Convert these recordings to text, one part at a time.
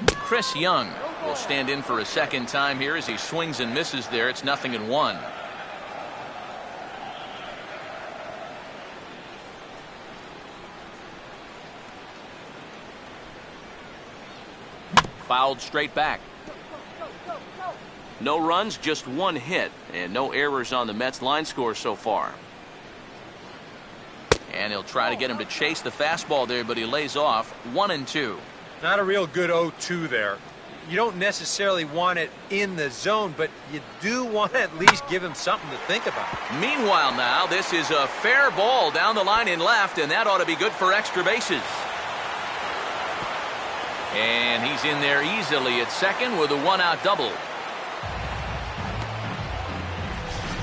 Chris Young will stand in for a second time here as he swings and misses there. It's 0-1. Fouled straight back. No runs, just one hit, and no errors on the Mets line score so far. And he'll try to get him to chase the fastball there, but he lays off. 1-2. Not a real good 0-2 there. You don't necessarily want it in the zone, but you do want to at least give him something to think about. Meanwhile now, this is a fair ball down the line in left, and that ought to be good for extra bases. And he's in there easily at second with a one-out double.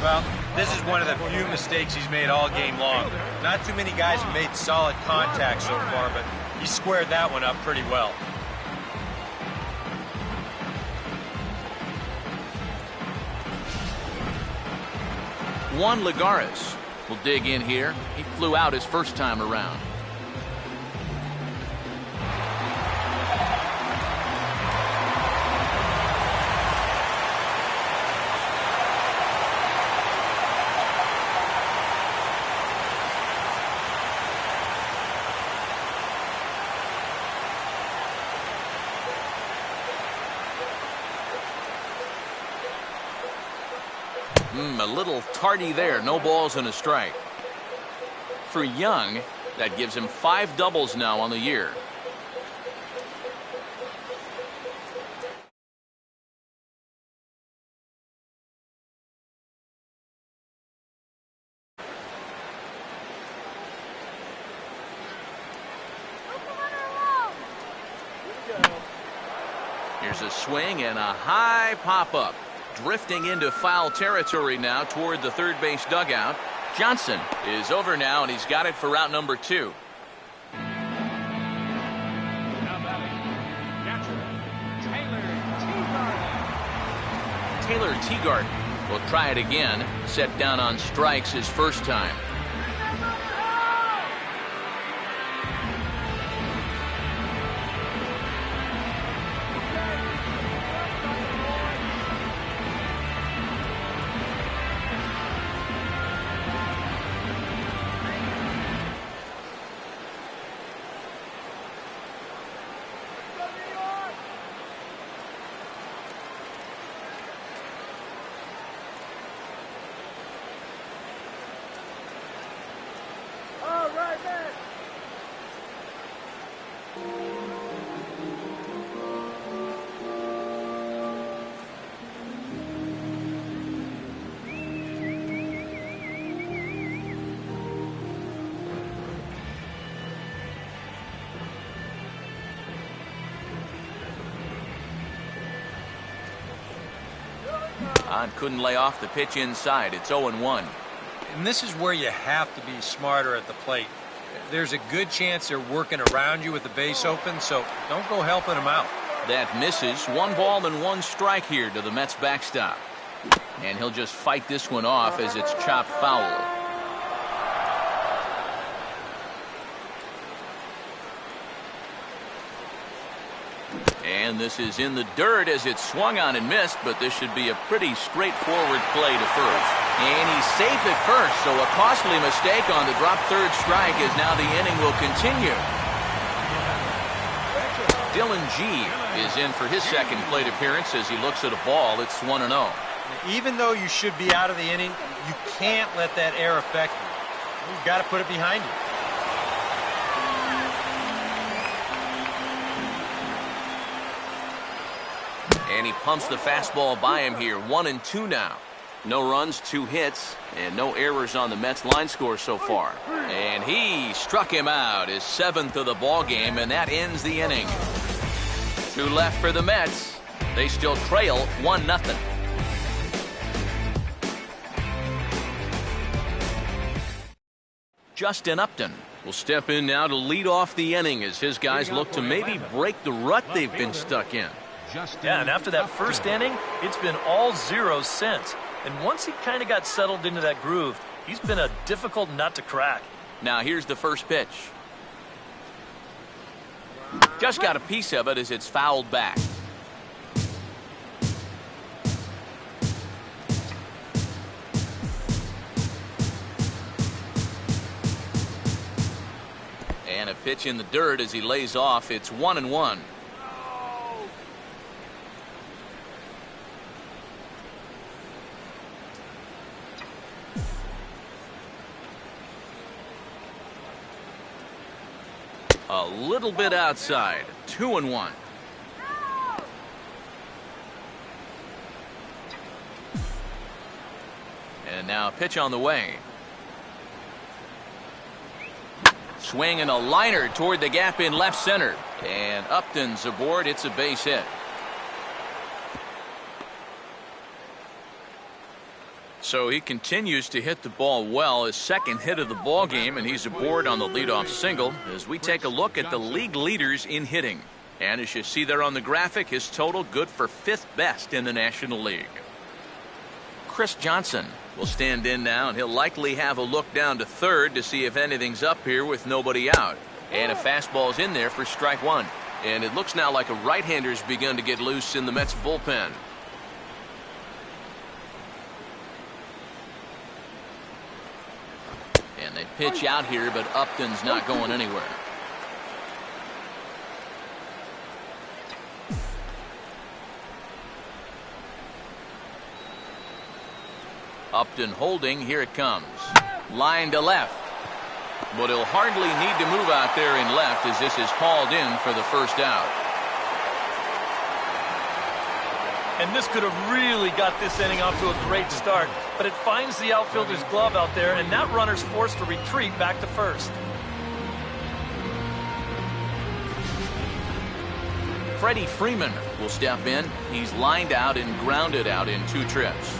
Well, this is one of the few mistakes he's made all game long. Not too many guys have made solid contact so far, but he squared that one up pretty well. Juan Lagares will dig in here. He flew out his first time around. A little tardy there. No balls and a strike. For Young, that gives him 5 doubles now on the year. Here's a swing and a high pop-up. Drifting into foul territory now toward the third base dugout. Johnson is over now, and he's got it for route number 2. Taylor Teagarden will try it again. Set down on strikes his first time. Couldn't lay off the pitch inside. It's 0-1. And this is where you have to be smarter at the plate. There's a good chance they're working around you with the base open, so don't go helping them out. That misses. 1 ball and 1 strike here to the Mets backstop. And he'll just fight this one off as it's chopped foul. And this is in the dirt as it's swung on and missed, but this should be a pretty straightforward play to first. And he's safe at first, so a costly mistake on the drop third strike as now the inning will continue. Dylan G is in for his second plate appearance as he looks at a ball. It's 1-0. Even though you should be out of the inning, you can't let that air affect you. You've got to put it behind you. And he pumps the fastball by him here. 1-2 now. No runs, 2 hits, and no errors on the Mets line score so far. And he struck him out, his 7th of the ball game, and that ends the inning. 2 left for the Mets. They still trail 1-0. Justin Upton will step in now to lead off the inning as his guys look to maybe break the rut they've been stuck in. Yeah, and after that first inning, it's been all zeros since. And once he kind of got settled into that groove, he's been a difficult nut to crack. Now here's the first pitch. Just got a piece of it as it's fouled back. And a pitch in the dirt as he lays off. It's 1-1. A little bit outside. 2-1. And now a pitch on the way. Swing and a liner toward the gap in left center. And Upton's aboard. It's a base hit. So he continues to hit the ball well, his second hit of the ball game, and he's aboard on the leadoff single as we take a look at the league leaders in hitting. And as you see there on the graphic, his total good for 5th best in the National League. Chris Johnson will stand in now, and he'll likely have a look down to third to see if anything's up here with nobody out. And a fastball's in there for strike one. And it looks now like a right-hander's begun to get loose in the Mets bullpen. And they pitch out here, but Upton's not going anywhere. Upton holding. Here it comes. Line to left. But he'll hardly need to move out there in left as this is hauled in for the first out. And this could have really got this inning off to a great start, but it finds the outfielder's glove out there, and that runner's forced to retreat back to first. Freddie Freeman will step in. He's lined out and grounded out in 2 trips.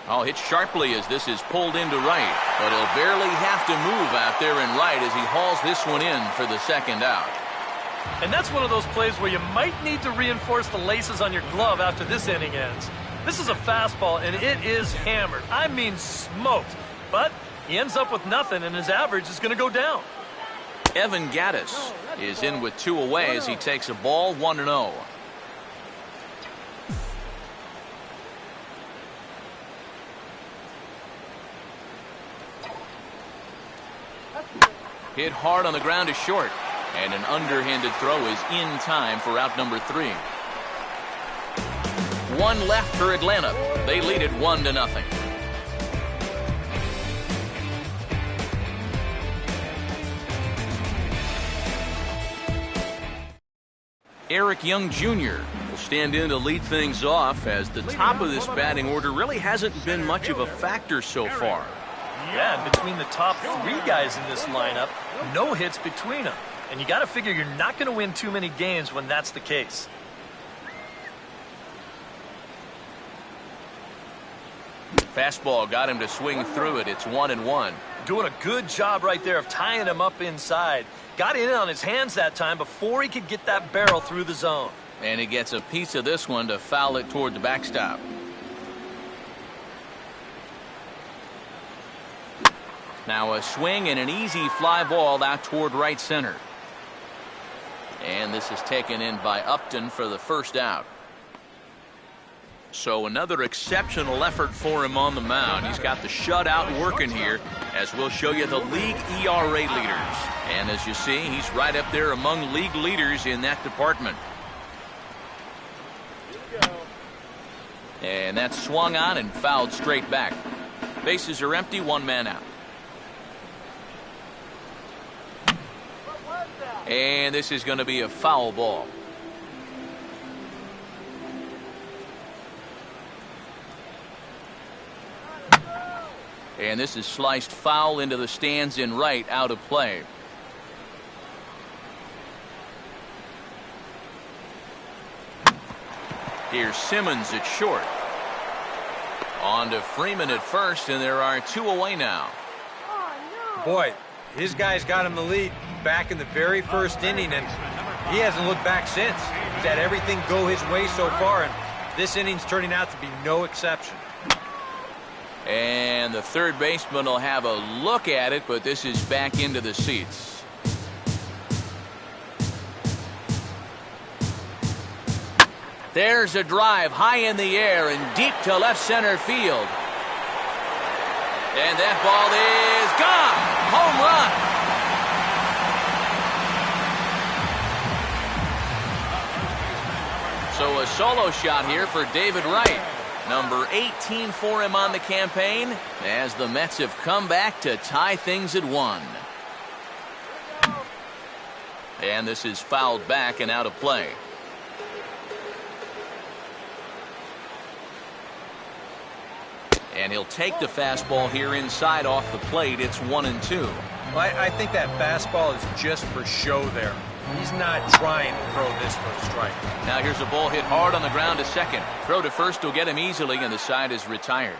Oh, hit sharply as this is pulled into right, but he'll barely have to move out there in right as he hauls this one in for the second out. And that's one of those plays where you might need to reinforce the laces on your glove after this inning ends. This is a fastball, and it is hammered. I mean smoked. But he ends up with nothing, and his average is going to go down. Evan Gattis is in with 2 away as he takes a ball 1-0. Hit hard on the ground is short, and an underhanded throw is in time for out number 3. 1 left for Atlanta. They lead it 1-0. Eric Young Jr. will stand in to lead things off as the top of this batting order really hasn't been much of a factor so far. Yeah, and between the top 3 guys in this lineup, no hits between them. And you got to figure you're not going to win too many games when that's the case. Fastball got him to swing through it. It's 1-1. Doing a good job right there of tying him up inside. Got in on his hands that time before he could get that barrel through the zone. And he gets a piece of this one to foul it toward the backstop. Now a swing and an easy fly ball out toward right center. And this is taken in by Upton for the first out. So another exceptional effort for him on the mound. He's got the shutout working here, as we'll show you the league ERA leaders. And as you see, he's right up there among league leaders in that department. And that's swung on and fouled straight back. Bases are empty, 1 man out. And this is going to be a foul ball. And this is sliced foul into the stands in right, out of play. Here's Simmons at short. On to Freeman at first, and there are 2 away now. Boy, his guys got him the lead back in the very first inning, and he hasn't looked back since. He's had everything go his way so far, and this inning's turning out to be no exception. And the third baseman will have a look at it, but this is back into the seats. There's a drive high in the air and deep to left center field. And that ball is gone. Home run. So a solo shot here for David Wright. Number 18 for him on the campaign as the Mets have come back to tie things at 1. And this is fouled back and out of play. And he'll take the fastball here inside off the plate. It's 1-2. Well, I think that fastball is just for show there. He's not trying to throw this for a strike. Now here's a ball hit hard on the ground to second. Throw to first will get him easily, and the side is retired.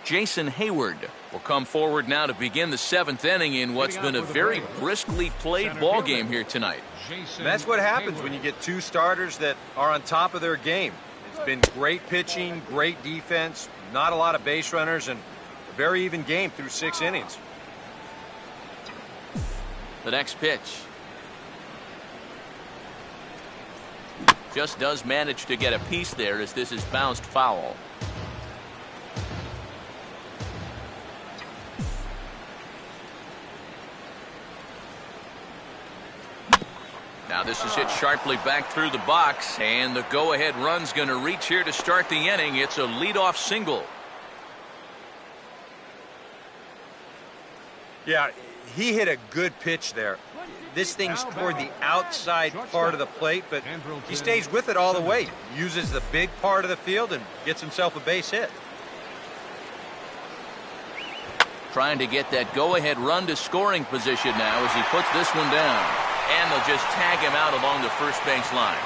Jason Hayward will come forward now to begin the 7th inning in what's been a very briskly played ball game here tonight. And that's what happens when you get two starters that are on top of their game. It's been great pitching, great defense, not a lot of base runners, and a very even game through 6 innings. The next pitch. Just does manage to get a piece there as this is bounced foul. Now this is hit sharply back through the box, and the go-ahead run's going to reach here to start the inning. It's a leadoff single. Yeah, he hit a good pitch there. This thing's toward the outside part of the plate, but he stays with it all the way. Uses the big part of the field and gets himself a base hit. Trying to get that go-ahead run to scoring position now as he puts this one down. And they'll just tag him out along the first base line.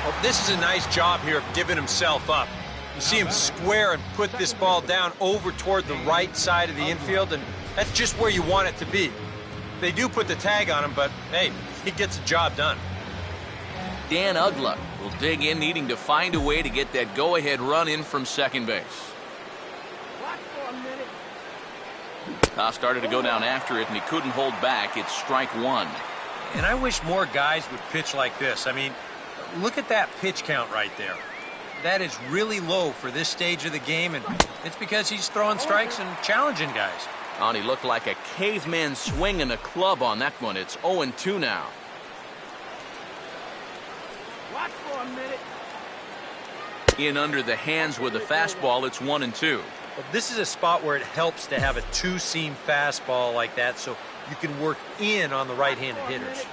Well, this is a nice job here of giving himself up. You see him square and put this ball down over toward the right side of the infield, and that's just where you want it to be. They do put the tag on him, but hey, he gets the job done. Dan Uggla will dig in, needing to find a way to get that go-ahead run in from second base. Started to go down after it, and he couldn't hold back. It's strike 1. And I wish more guys would pitch like this. I mean, look at that pitch count right there. That is really low for this stage of the game, and it's because he's throwing strikes and challenging guys. And he looked like a caveman swinging a club on that one. It's 0-2 now. Watch for a minute. In under the hands with the fastball, it's 1-2. Well, this is a spot where it helps to have a two-seam fastball like that so you can work in on the right-handed hitters.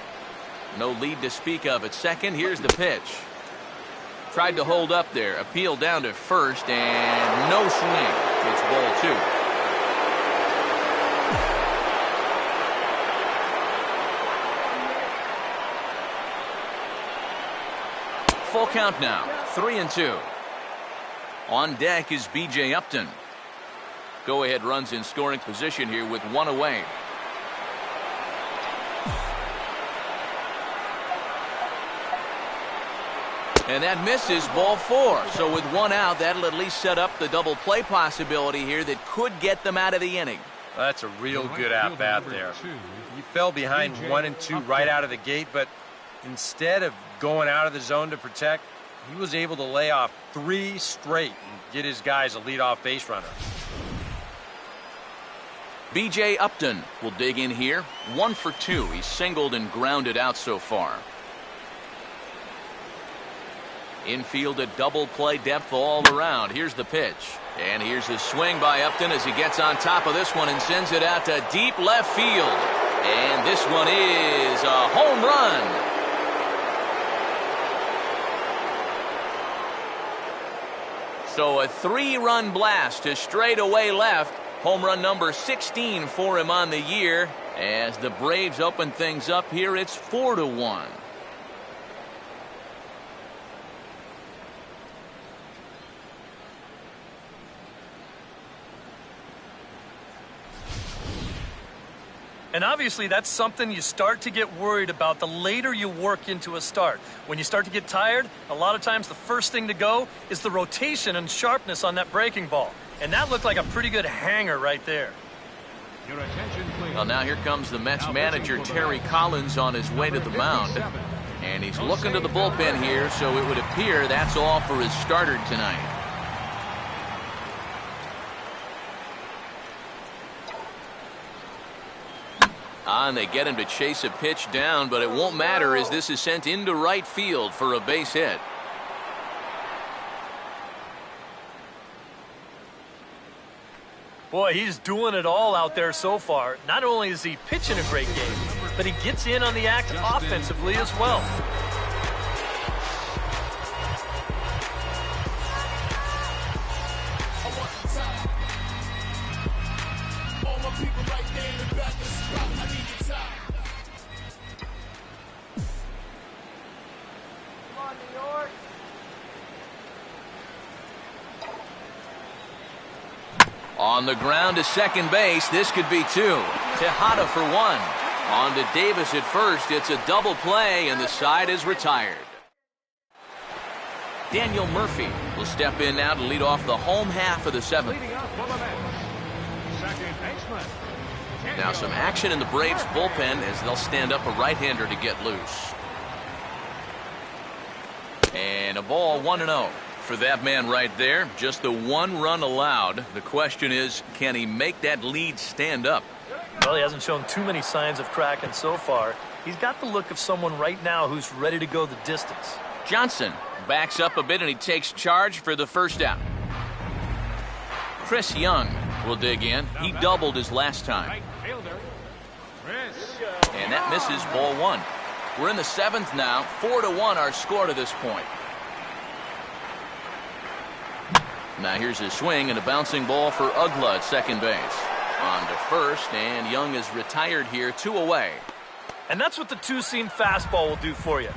No lead to speak of at second. Here's the pitch. Tried to hold up there. Appeal down to first, and no swing. It's ball 2. Full count now, 3-2. On deck is B.J. Upton. Go-ahead runs in scoring position here with 1 away. And that misses, ball 4. So with 1 out, that'll at least set up the double play possibility here that could get them out of the inning. That's a real good at-bat there. He fell behind 1-2 right out of the gate, but instead of going out of the zone to protect, he was able to lay off 3 straight and get his guys a leadoff base runner. B.J. Upton will dig in here. 1 for 2. He's singled and grounded out so far. Infield a double play depth all around. Here's the pitch. And here's his swing by Upton as he gets on top of this one and sends it out to deep left field. And this one is a home run. So a 3-run blast to straightaway left. Home run number 16 for him on the year. As the Braves open things up here, it's 4-1. And obviously, that's something you start to get worried about the later you work into a start. When you start to get tired, a lot of times the first thing to go is the rotation and sharpness on that breaking ball. And that looked like a pretty good hanger right there. Your attention, please. Well, now here comes the Mets manager, Terry Collins, on his way to the mound. And he's looking to the bullpen here, so it would appear that's all for his starter tonight. And they get him to chase a pitch down, but it won't matter as this is sent into right field for a base hit. Boy, he's doing it all out there so far. Not only is he pitching a great game, but he gets in on the act offensively as well. On the ground to second base, this could be two. Tejada for one. On to Davis at first. It's a double play, and the side is retired. Daniel Murphy will step in now to lead off the home half of the seventh. Now some action in the Braves bullpen as they'll stand up a right-hander to get loose. And a ball 1-0. For that man right there, just the one run allowed. The question is, can he make that lead stand up? Well, he hasn't shown too many signs of cracking so far. He's got the look of someone right now who's ready to go the distance. Johnson backs up a bit and he takes charge for the first out. Chris Young will dig in. He doubled his last time. And that misses, ball one. We're in the seventh now. 4-1 our score to this point. Now here's his swing and a bouncing ball for Ugla at second base. On to first, and Young is retired here, 2 away. And that's what the two-seam fastball will do for you.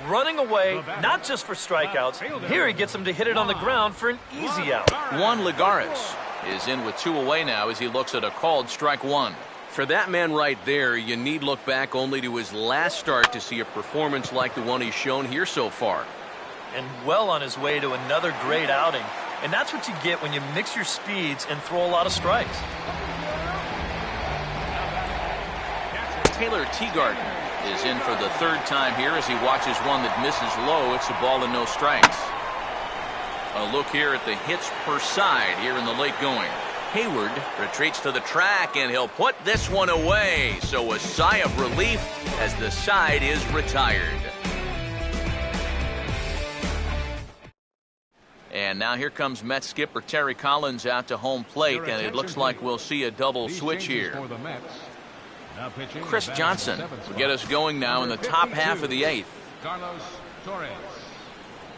Running away, not just for strikeouts. Here he gets him to hit it on the ground for an easy out. Juan Lagares is in with 2 away now as he looks at a called strike one. For that man right there, you need look back only to his last start to see a performance like the one he's shown here so far. And well on his way to another great outing. And that's what you get when you mix your speeds and throw a lot of strikes. Taylor Teagarden is in for the third time here as he watches one that misses low. It's a ball and no strikes. A look here at the hits per side here in the late going. Hayward retreats to the track and he'll put this one away. So a sigh of relief as the side is retired. And now here comes Mets skipper Terry Collins out to home plate, and it looks like we'll see a double switch here. Chris Johnson will get us going now in the top half of the eighth. Carlos Torres.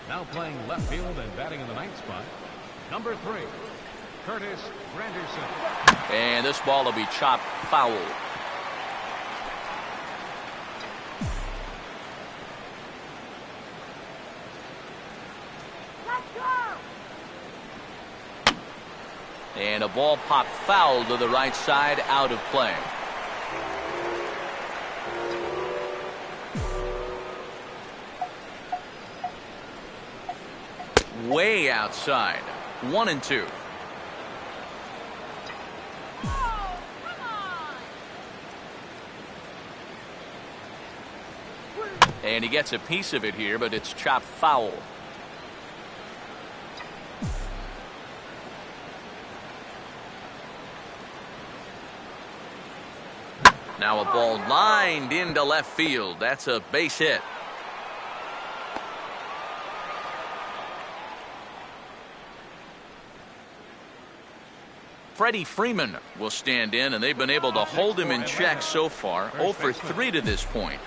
Now playing left field and batting in the ninth spot. Number 3, Curtis Granderson. And this ball will be chopped foul. And a ball popped foul to the right side, out of play. Way outside. 1-2. And he gets a piece of it here, but it's chopped foul. Now a ball lined into left field. That's a base hit. Freddie Freeman will stand in, and they've been able to hold him in check so far. 0 for 3 to this point.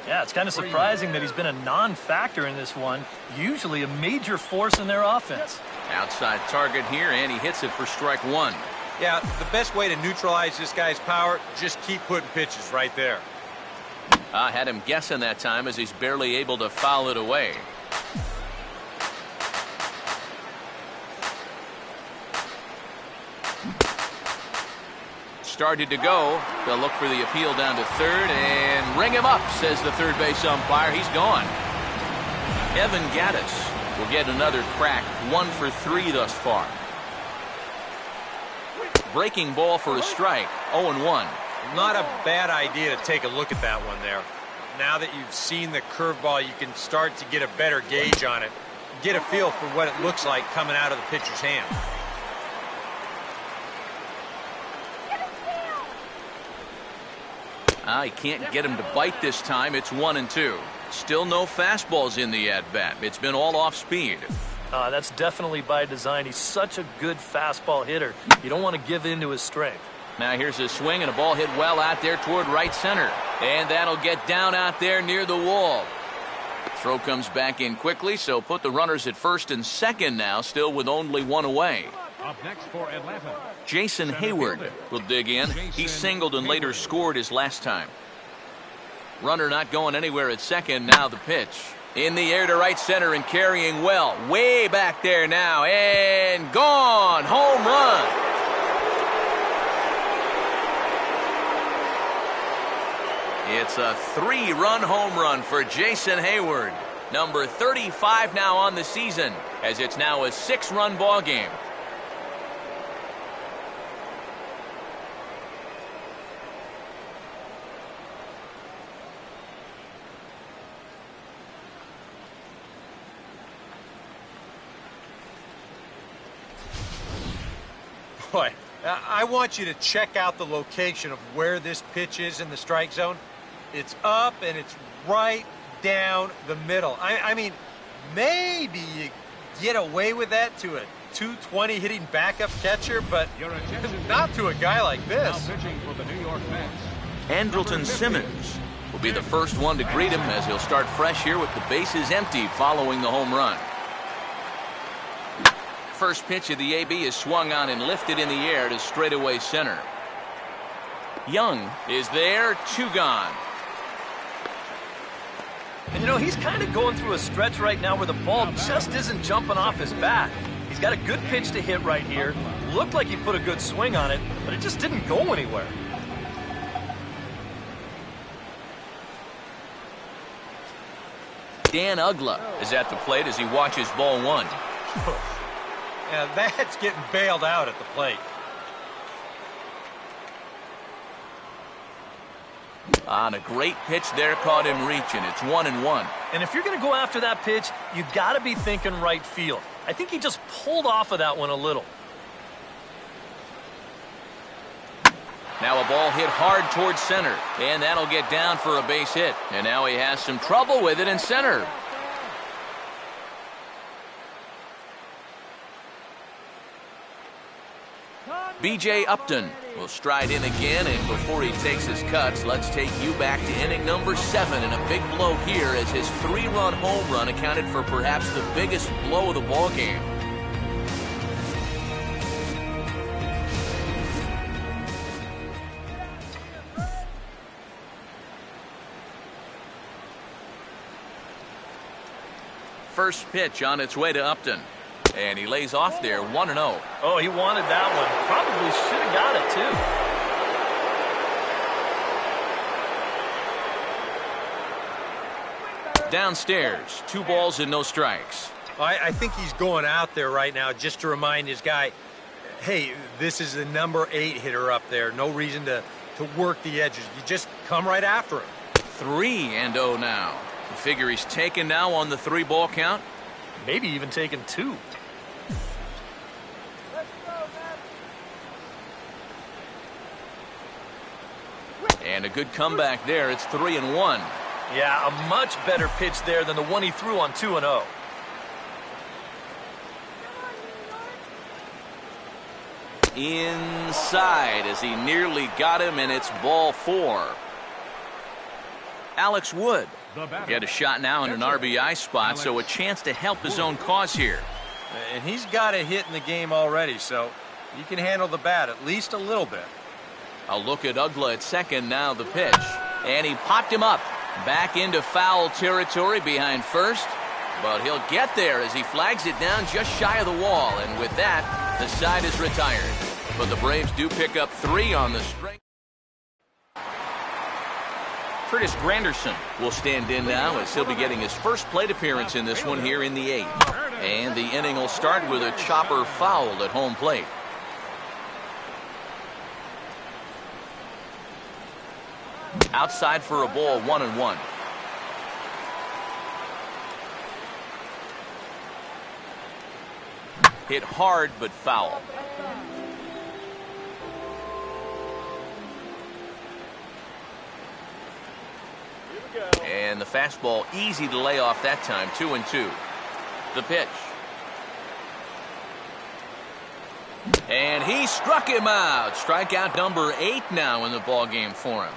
Yeah, it's kind of surprising that he's been a non-factor in this one. Usually a major force in their offense. Outside target here, and he hits it for strike one. Yeah, the best way to neutralize this guy's power, just keep putting pitches right there. I had him guessing that time as he's barely able to foul it away. started to go. They'll look for the appeal down to third and ring him up, says the third base umpire. He's gone. Evan Gaddis will get another crack, 1 for 3 thus far. Breaking ball for a strike, 0-1. Not a bad idea to take a look at that one there. Now that you've seen the curveball, you can start to get a better gauge on it. Get a feel for what it looks like coming out of the pitcher's hand. He can't get him to bite this time. It's 1-2. Still no fastballs in the at-bat. It's been all off speed. That's definitely by design. He's such a good fastball hitter. You don't want to give in to his strength. Now here's a swing and a ball hit well out there toward right center. And that'll get down out there near the wall. Throw comes back in quickly, so put the runners at first and second now, still with only 1 away. Up next for Atlanta, Jason Hayward will dig in. He singled and later scored his last time. Runner not going anywhere at second. Now the pitch. In the air to right center and carrying well. Way back there now. And gone. Home run. It's a 3-run home run for Jason Hayward. Number 35 now on the season, as it's now a 6-run ball game. Boy, I want you to check out the location of where this pitch is in the strike zone. It's up and it's right down the middle. I mean, maybe you get away with that to a 220 hitting backup catcher, but not to a guy like this. now pitching for the New York Mets. Andrelton Simmons will be the first one to greet him as he'll start fresh here with the bases empty following the home run. First pitch of the AB is swung on and lifted in the air to straightaway center. Young is there, 2 gone. And you know, he's kind of going through a stretch right now where the ball just isn't jumping off his bat. He's got a good pitch to hit right here. Looked like he put a good swing on it, but it just didn't go anywhere. Dan Uggla is at the plate as he watches ball 1. Yeah, that's getting bailed out at the plate. On a great pitch there, caught him reaching. It's 1-1. And if you're going to go after that pitch, you got to be thinking right field. I think he just pulled off of that one a little. Now a ball hit hard towards center, and that'll get down for a base hit. And now he has some trouble with it in center. B.J. Upton will stride in again, and before he takes his cuts, let's take you back to inning number 7 and a big blow here as his 3-run home run accounted for perhaps the biggest blow of the ball game. First pitch on its way to Upton. And he lays off there, 1-0. Oh, he wanted that one. Probably should have got it, too. Downstairs, 2 balls and no strikes. I think he's going out there right now just to remind his guy, hey, this is the number 8 hitter up there. No reason to work the edges. You just come right after him. 3-0 now. You figure he's taken now on the 3-ball count? Maybe even taken 2. And a good comeback there. It's 3-1. Yeah, a much better pitch there than the one he threw on 2-0. Inside as he nearly got him, and it's ball 4. Alex Wood get a shot now in an RBI spot, so a chance to help his own cause here. And he's got a hit in the game already, so he can handle the bat at least a little bit. A look at Uggla at second, now the pitch. And he popped him up. Back into foul territory behind first. But he'll get there as he flags it down just shy of the wall. And with that, the side is retired. but the Braves do pick up 3 on the string. Curtis Granderson will stand in now as he'll be getting his first plate appearance in this one here in the 8th. And the inning will start with a chopper foul at home plate. Outside for a ball, 1-1. Hit hard but foul. And the fastball easy to lay off that time, 2-2. The pitch. And he struck him out. Strikeout number 8 now in the ball game for him.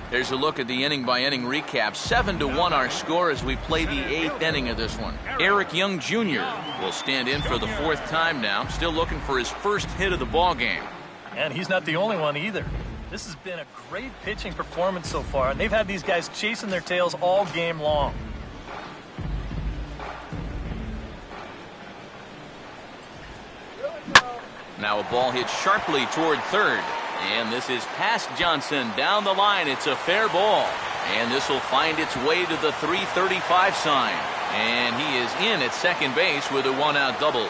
There's a look at the inning-by-inning recap. 7-1 our score as we play the 8th inning of this one. Eric Young Jr. will stand in for the 4th time now. Still looking for his first hit of the ball game. And he's not the only one either. This has been a great pitching performance so far, and they've had these guys chasing their tails all game long. Now a ball hit sharply toward third. And this is past Johnson. Down the line, it's a fair ball. And this will find its way to the 335 sign. And he is in at second base with a 1-out double.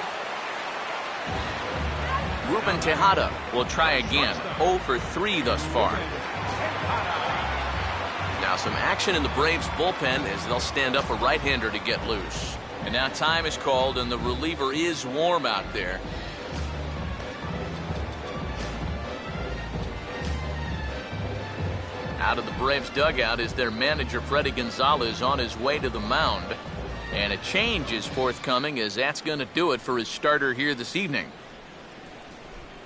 Ruben Tejada will try again. 0 for 3 thus far. Now some action in the Braves bullpen as they'll stand up a right-hander to get loose. And now time is called and the reliever is warm out there. Out of the Braves dugout is their manager, Freddie Gonzalez, on his way to the mound. And a change is forthcoming as that's going to do it for his starter here this evening.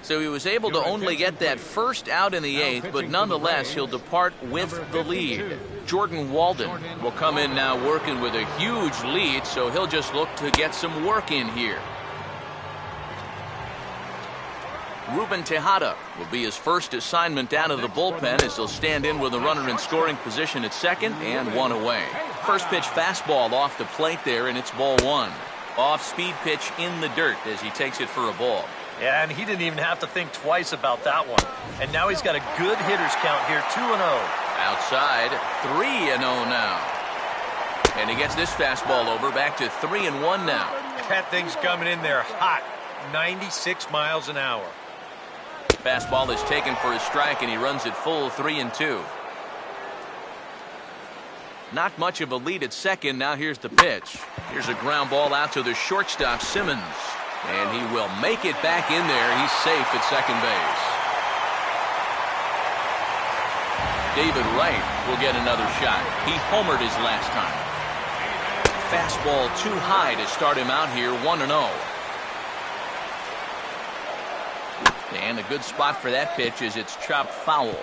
So he was able to only get that first out in the 8th, but nonetheless he'll depart with the lead. Jordan Walden will come in now working with a huge lead, so he'll just look to get some work in here. Ruben Tejada will be his first assignment out of the bullpen as he'll stand in with a runner in scoring position at second and 1 away. First pitch fastball off the plate there, and it's ball 1. Off-speed pitch in the dirt as he takes it for a ball. Yeah, and he didn't even have to think twice about that one. And now he's got a good hitter's count here, 2-0. Outside, 3-0 now. And he gets this fastball over, back to 3-1 now. That thing's coming in there hot, 96 miles an hour. Fastball is taken for a strike, and he runs it full 3-2. Not much of a lead at second. Now here's the pitch. Here's a ground ball out to the shortstop, Simmons. And he will make it back in there. He's safe at second base. David Wright will get another shot. He homered his last time. Fastball too high to start him out here, 1-0. And a good spot for that pitch as it's chopped foul.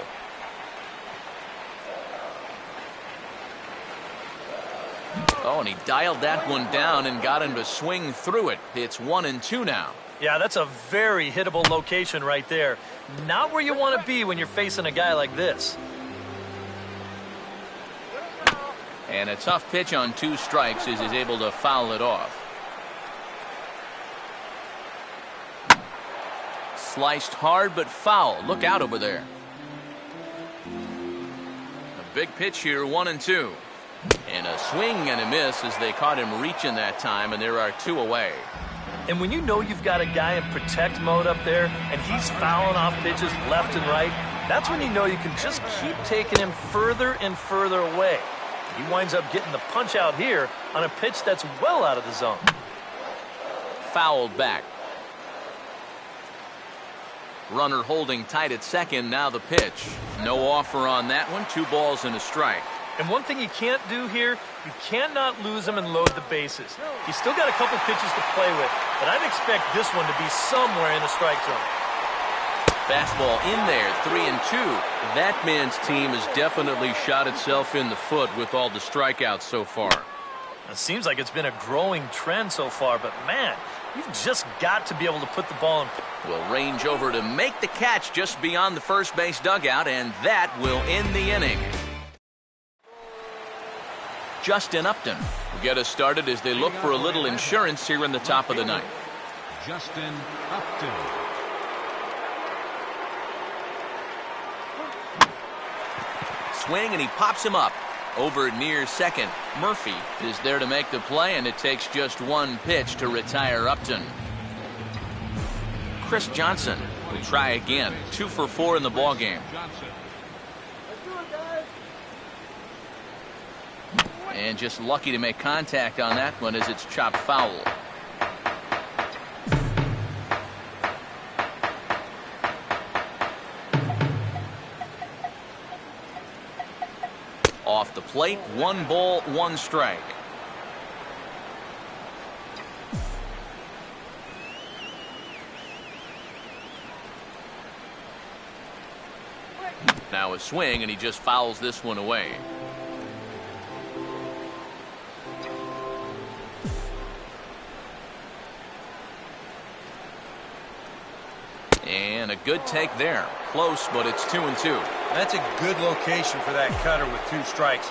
Oh, and he dialed that one down and got him to swing through it. It's 1-2 now. Yeah, that's a very hittable location right there. Not where you want to be when you're facing a guy like this. And a tough pitch on 2 strikes as he's able to foul it off. Sliced hard but foul. Look out over there. A big pitch here, 1-2. And a swing and a miss as they caught him reaching that time, and there are 2 away. And when you know you've got a guy in protect mode up there and he's fouling off pitches left and right, that's when you know you can just keep taking him further and further away. He winds up getting the punch out here on a pitch that's well out of the zone. Fouled back. Runner holding tight at second. Now the pitch. No offer on that one. 2 balls and a strike. And one thing you can't do here, you cannot lose him and load the bases. He's still got a couple pitches to play with, but I'd expect this one to be somewhere in the strike zone. Fastball in there, 3-2. That man's team has definitely shot itself in the foot with all the strikeouts so far. It seems like it's been a growing trend so far, but man, you've just got to be able to put the ball in. Will range over to make the catch just beyond the first base dugout, and that will end the inning. Justin Upton will get us started as they look for a little insurance here in the top of the ninth. Justin Upton. swing, and he pops him up over near second. Murphy is there to make the play, and it takes just one pitch to retire Upton. Chris Johnson will try again. 2 for 4 in the ball game. And just lucky to make contact on that one as it's chopped foul. Off the plate, 1 ball, 1 strike. Now a swing, and he just fouls this one away. And a good take there. Close, but it's 2-2. That's a good location for that cutter with 2 strikes.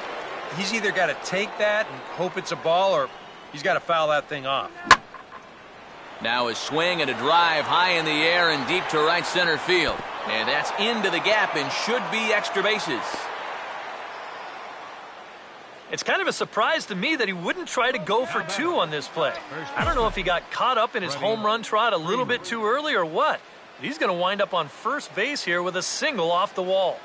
He's either got to take that and hope it's a ball, or he's got to foul that thing off. Now a swing and a drive high in the air and deep to right center field. And that's into the gap and should be extra bases. It's kind of a surprise to me that he wouldn't try to go for 2 on this play. I don't know if he got caught up in his home run trot a little bit too early or what. He's going to wind up on first base here with a single off the wall.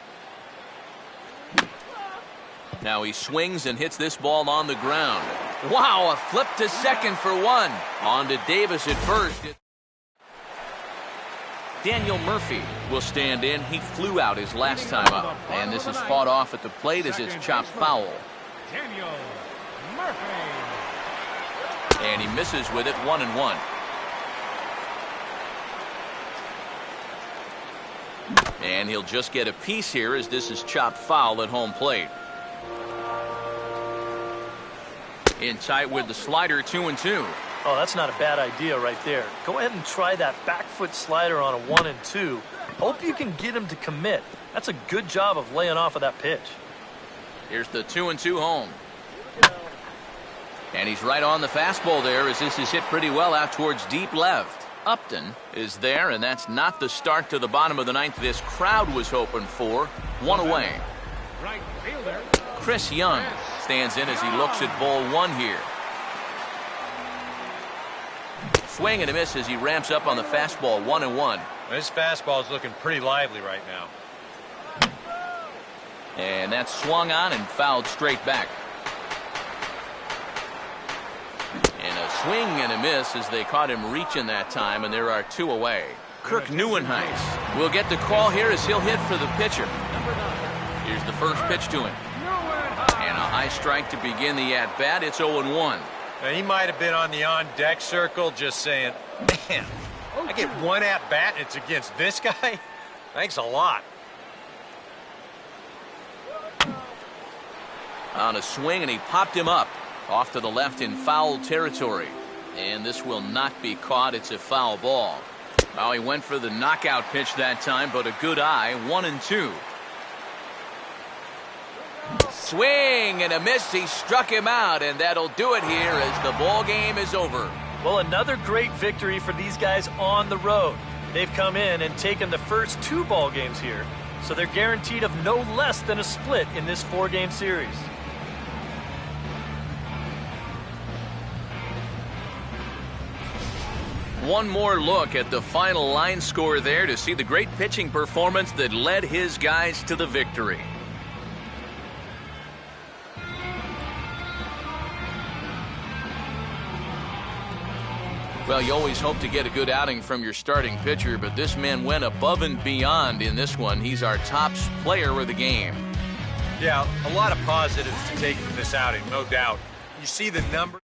Now he swings and hits this ball on the ground. Wow, a flip to second for 1. On to Davis at first. Daniel Murphy will stand in. He flew out his last time up. And this is fought off at the plate as it's chopped foul. Daniel Murphy. And he misses with it, 1-1. And he'll just get a piece here as this is chopped foul at home plate. In tight with the slider, 2-2. Oh, that's not a bad idea right there. Go ahead and try that back foot slider on a 1-2. Hope you can get him to commit. That's a good job of laying off of that pitch. Here's the 2-2 home. And he's right on the fastball there as this is hit pretty well out towards deep left. Upton is there, and that's not the start to the bottom of the 9th this crowd was hoping for. 1 away. Right fielder. Chris Young stands in as he looks at ball 1 here. Swing and a miss as he ramps up on the fastball, 1-1. This fastball is looking pretty lively right now. And that's swung on and fouled straight back. And a swing and a miss as they caught him reaching that time, and there are 2 away. Kirk Neuenhuis will get the call here as he'll hit for the pitcher. Here's the first pitch to him. And a high strike to begin the at-bat. It's 0-1. Now, he might have been on the on-deck circle just saying, man, I get 1 at-bat and it's against this guy? Thanks a lot. On a swing, and he popped him up. Off to the left in foul territory. And this will not be caught. It's a foul ball. Well, he went for the knockout pitch that time, but a good eye, 1-2. Swing and a miss. He struck him out, and that'll do it here as the ball game is over. Well, another great victory for these guys on the road. They've come in and taken the first 2 ball games here, so they're guaranteed of no less than a split in this 4-game series. One more look at the final line score there to see the great pitching performance that led his guys to the victory. Well, you always hope to get a good outing from your starting pitcher, but this man went above and beyond in this one. He's our top player of the game. Yeah, a lot of positives to take from this outing, no doubt. You see the number.